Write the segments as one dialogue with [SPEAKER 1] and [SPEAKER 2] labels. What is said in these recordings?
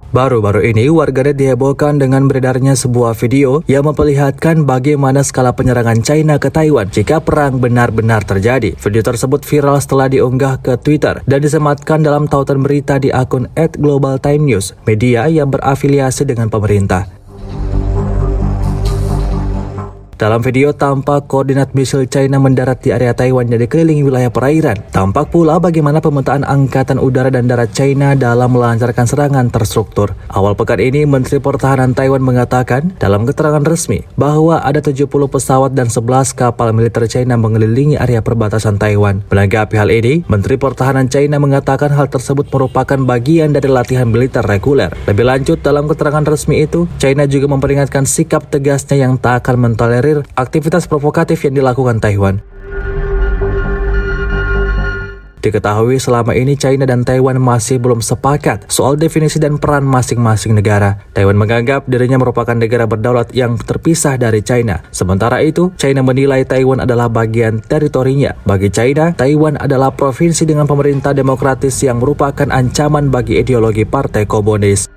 [SPEAKER 1] Baru-baru ini, warganet dihebohkan dengan beredarnya sebuah video yang memperlihatkan bagaimana skala penyerangan China ke Taiwan jika perang benar-benar terjadi. Video tersebut viral setelah diunggah ke Twitter dan disematkan dalam tautan berita di akun @globaltimenews, media yang berafiliasi dengan pemerintah. Dalam video tampak koordinat misil China mendarat di area Taiwan dan dikelilingi wilayah perairan. Tampak pula bagaimana pemetaan angkatan udara dan darat China dalam melancarkan serangan terstruktur. Awal pekan ini, Menteri Pertahanan Taiwan mengatakan dalam keterangan resmi bahwa ada 70 pesawat dan 11 kapal militer China mengelilingi area perbatasan Taiwan. Menanggapi hal ini, Menteri Pertahanan China mengatakan hal tersebut merupakan bagian dari latihan militer reguler. Lebih lanjut, dalam keterangan resmi itu, China juga memperingatkan sikap tegasnya yang tak akan mentolerir aktivitas provokatif yang dilakukan Taiwan. Diketahui selama ini China dan Taiwan masih belum sepakat soal definisi dan peran masing-masing negara. Taiwan menganggap dirinya merupakan negara berdaulat yang terpisah dari China. Sementara itu, China menilai Taiwan adalah bagian teritorinya. Bagi China, Taiwan adalah provinsi dengan pemerintah demokratis yang merupakan ancaman bagi ideologi Partai Komunis.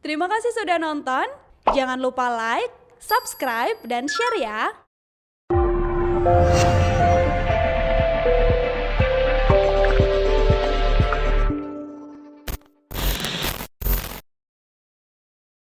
[SPEAKER 2] Terima kasih sudah nonton. Jangan lupa like, subscribe, dan share ya.